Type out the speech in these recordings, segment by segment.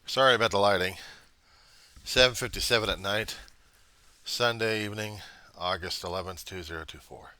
Sorry about the lighting. 7:57 at night, Sunday evening, August 11th, 2024.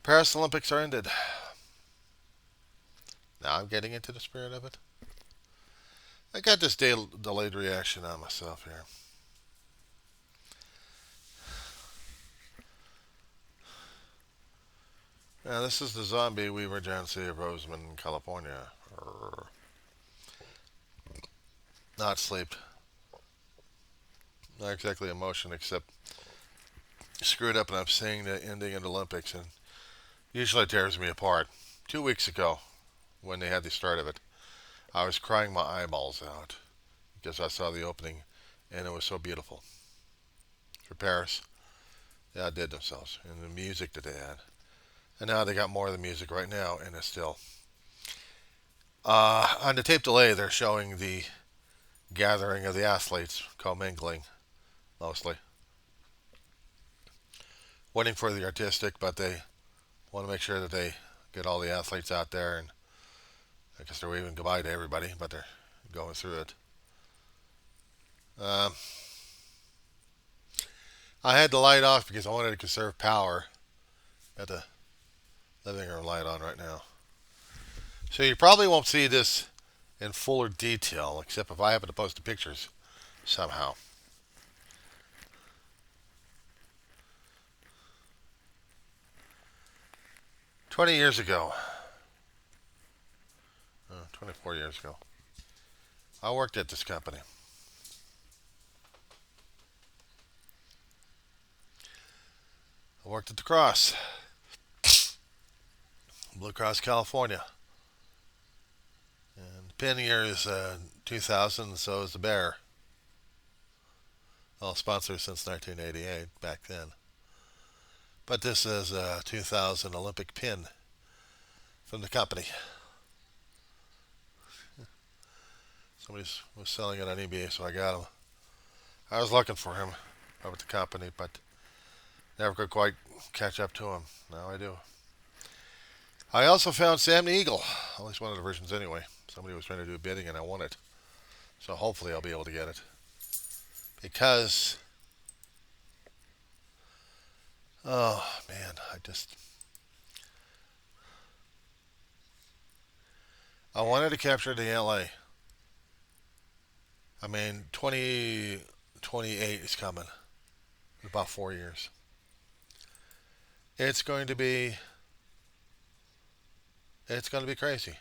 Paris Olympics are ended. Now I'm getting into the spirit of it. I got this delayed reaction on myself here. Now this is the zombie Weaver John City of Roseman, California. Not sleep. Not exactly emotion, except screwed up and I'm seeing the ending of the Olympics, and usually it tears me apart. 2 weeks ago, when they had the start of it, I was crying my eyeballs out because I saw the opening and it was so beautiful. For Paris, they outdid themselves in the music that they had. And now they got more of the music right now, and it's still. On the tape delay, they're showing the gathering of the athletes commingling, mostly. Waiting for the artistic, but they want to make sure that they get all the athletes out there, and I guess they're waving goodbye to everybody, but they're going through it. Um, I had the light off because I wanted to conserve power. Got the living room light on right now. So you probably won't see this in fuller detail, except if I happen to post the pictures somehow. 20 years ago, 24 years ago, I worked at this company. I worked at the Cross, Blue Cross, California. And the pin year is 2000, and so is the bear. All sponsors since 1988, back then. But this is a 2000 Olympic pin from the company. Somebody was selling it on eBay, so I got him. I was looking for him over at the company, but never could quite catch up to him. Now I do. I also found Sam the Eagle, at least one of the versions anyway. Somebody was trying to do a bidding and I won it. So hopefully I'll be able to get it. Because, oh man, I wanted to capture the LA. I mean, 2028 is coming in about 4 years. It's going to be, it's going to be crazy.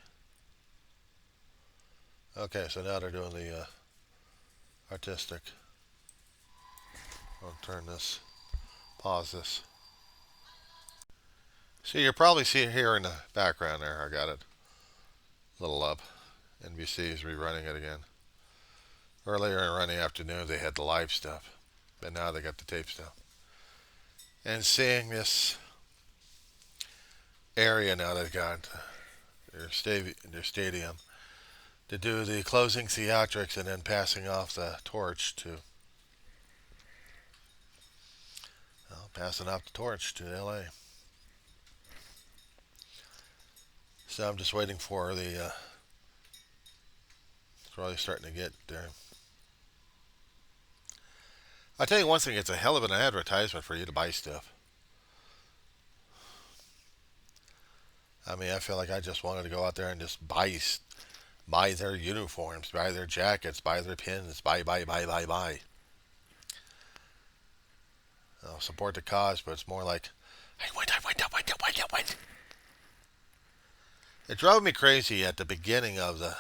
Okay, so now they're doing the artistic. I'll turn this, pause this. So you'll probably see here in the background there, I got it a little up. NBC is rerunning it again. Earlier in running afternoon, they had the live stuff, but now they got the tape stuff. And seeing this area now they've got their stadium to do the closing theatrics and then passing off the torch to passing off the torch to LA. So I'm just waiting for the. It's probably starting to get there. I'll tell you one thing: it's a hell of an advertisement for you to buy stuff. I mean, I feel like I just wanted to go out there and just buy their uniforms, buy their jackets, buy their pins, buy. Support the cause, but it's more like, I want. It drove me crazy at the beginning of the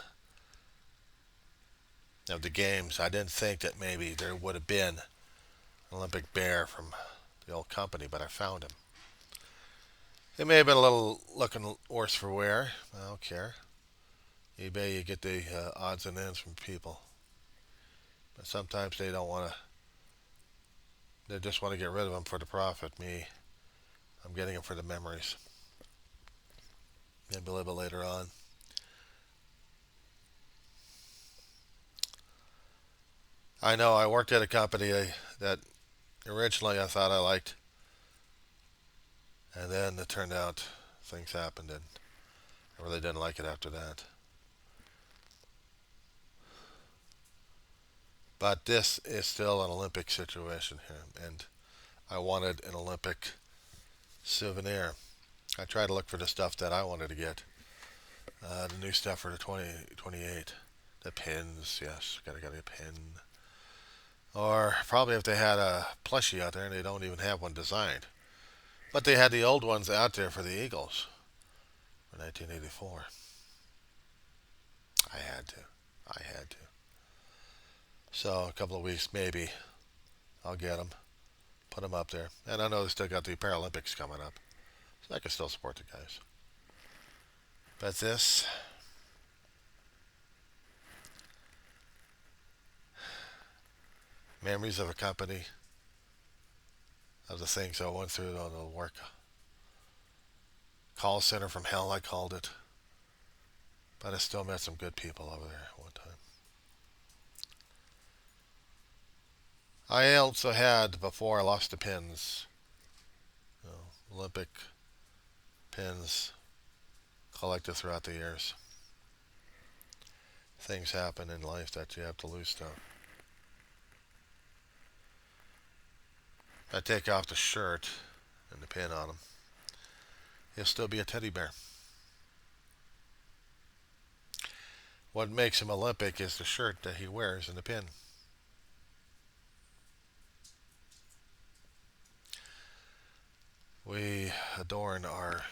games. I didn't think that maybe there would have been an Olympic bear from the old company, but I found him. It may have been a little looking worse for wear. I don't care. eBay, you get the odds and ends from people, but sometimes they don't want to. They just want to get rid of them for the profit. Me, I'm getting them for the memories. Maybe a little bit later on. I know I worked at a company that originally I thought I liked, and then it turned out things happened, and I really didn't like it after that. But this is still an Olympic situation here, and I wanted an Olympic souvenir. I tried to look for the stuff that I wanted to get. The new stuff for the 2028. The pins, yes, gotta get a pin. Or probably if they had a plushie out there and they don't even have one designed. But they had the old ones out there for the Eagles for 1984. I had to. I had to. So a couple of weeks maybe I'll get them, put them up there. And I know they still got the Paralympics coming up. So I can still support the guys. But this, memories of a company, of the things I went through on the work call center from hell, I called it. But I still met some good people over there one time. I also had, before I lost the pins, Olympic pins collected throughout the years. Things happen in life that you have to lose stuff. I take off the shirt and the pin on him. He'll still be a teddy bear. What makes him Olympic is the shirt that he wears and the pin. We adorn our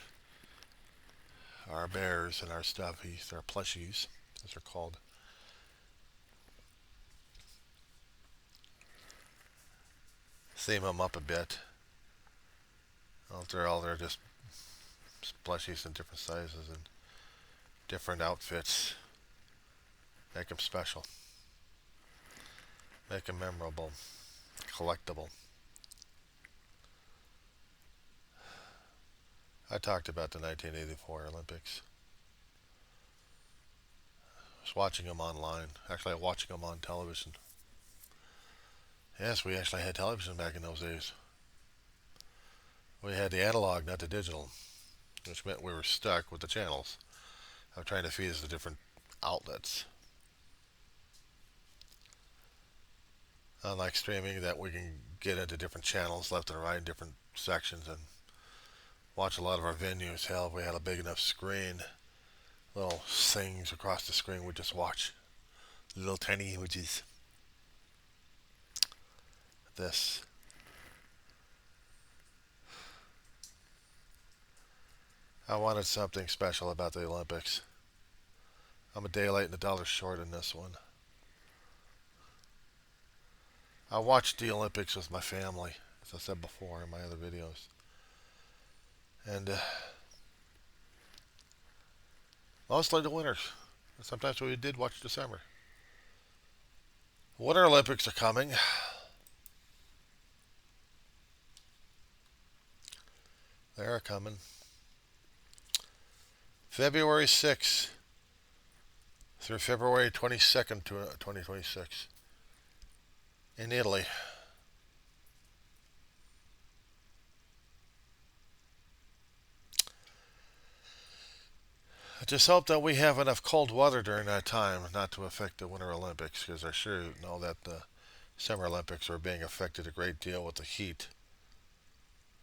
bears and our stuffies, our plushies, as they're called. Theme them up a bit. They're just plushies in different sizes and different outfits. Make them special. Make them memorable. Collectible. I talked about the 1984 Olympics. I was watching them online. Actually, watching them on television. Yes, we actually had television back in those days. We had the analog, not the digital, which meant we were stuck with the channels. I'm trying to feed us the different outlets. Unlike streaming, that we can get into different channels left and right in different sections and watch a lot of our venues. Hell, if we had a big enough screen, little things across the screen, we'd just watch little tiny images. This. I wanted something special about the Olympics. I'm a day late and a dollar short in this one. I watched the Olympics with my family, as I said before in my other videos. And mostly the winners. Sometimes we did watch December. Winter Olympics are coming. They're coming. February 6th through February 22nd, 2026 in Italy. I just hope that we have enough cold weather during that time not to affect the Winter Olympics, because I sure know that the Summer Olympics were being affected a great deal with the heat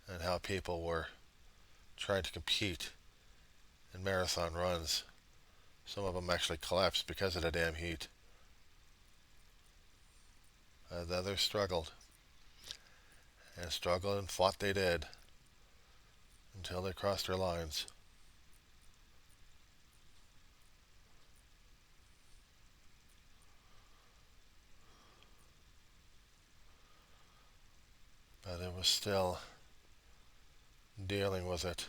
and how people were trying to compete in marathon runs. Some of them actually collapsed because of the damn heat. The others struggled. And struggled and fought they did until they crossed their lines. But it was still dealing with it.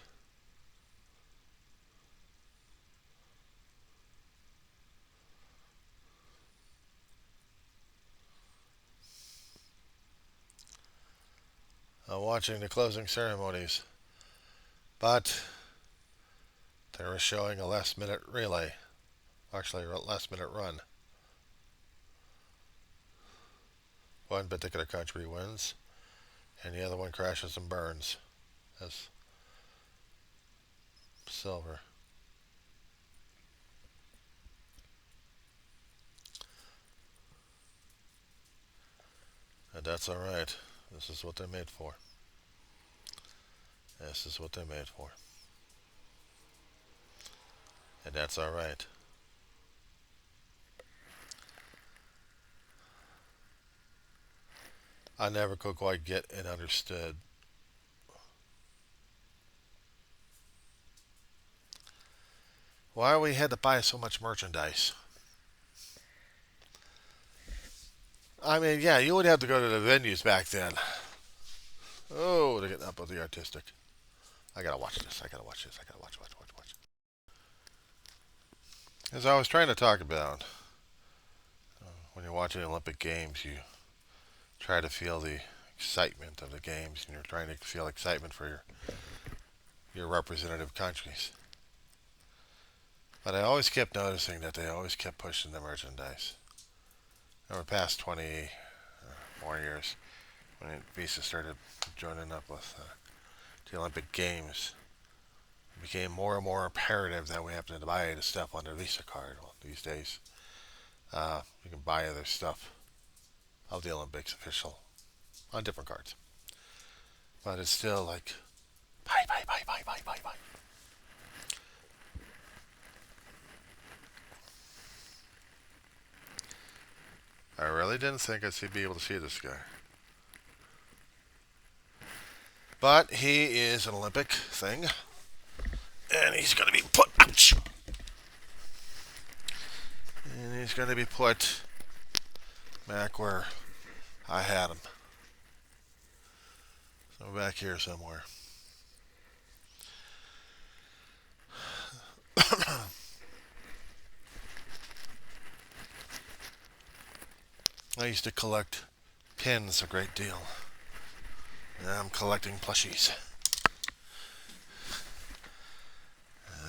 Watching the closing ceremonies, but they were showing a last minute relay, actually a last minute run. One particular country wins, and the other one crashes and burns as silver. And that's alright. This is what they're made for. This is what they're made for. And that's alright. I never could quite get and understood why we had to buy so much merchandise. I mean, yeah, you would have to go to the venues back then. Oh, they're getting up with the artistic. I gotta watch this. I gotta watch this. I gotta watch. As I was trying to talk about, when you're watching the Olympic Games, you try to feel the excitement of the games, and you're trying to feel excitement for your representative countries. But I always kept noticing that they always kept pushing the merchandise. Over the past 20 more years, when Visa started joining up with the Olympic Games, it became more and more imperative that we have to buy the stuff on the Visa card. Well, these days, you can buy other stuff of the Olympics official on different cards. But it's still like, buy. I really didn't think I'd be able to see this guy. But he is an Olympic thing. And he's going to be put... Ouch! And he's going to be put back where I had him. So back here somewhere. I used to collect pins a great deal. Now I'm collecting plushies.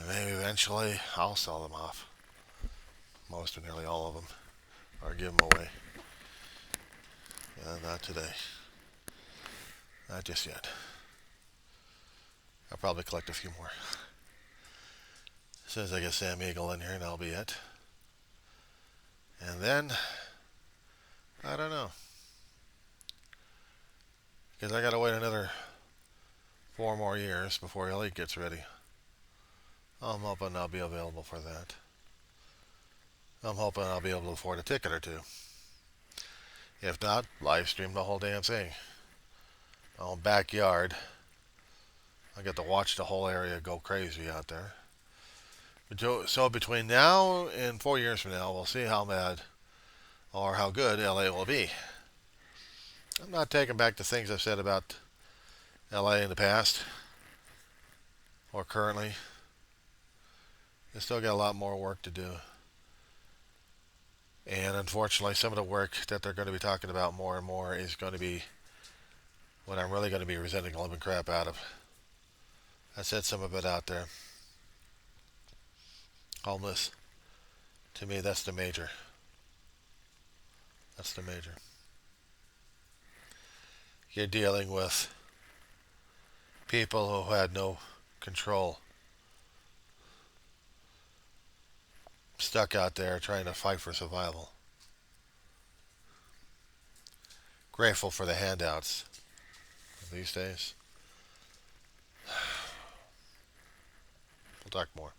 Maybe eventually I'll sell them off. Most or nearly all of them. Or give them away. Not today. Not just yet. I'll probably collect a few more. As soon as I get Sam Eagle in here, and that'll be it. And then, I don't know. Because I gotta wait another 4 more years before Elite gets ready. I'm hoping I'll be available for that. I'm hoping I'll be able to afford a ticket or two. If not, live stream the whole damn thing. My own backyard. I get to watch the whole area go crazy out there. So between now and 4 years from now, we'll see how bad or how good LA will be. I'm not taking back the things I've said about LA in the past or currently. They still got a lot more work to do. And unfortunately, some of the work that they're going to be talking about more and more is going to be what I'm really going to be resenting the living crap out of. I said some of it out there. Homeless. To me, that's the major. That's the major. You're dealing with people who had no control. Stuck out there trying to fight for survival. Grateful for the handouts these days. We'll talk more.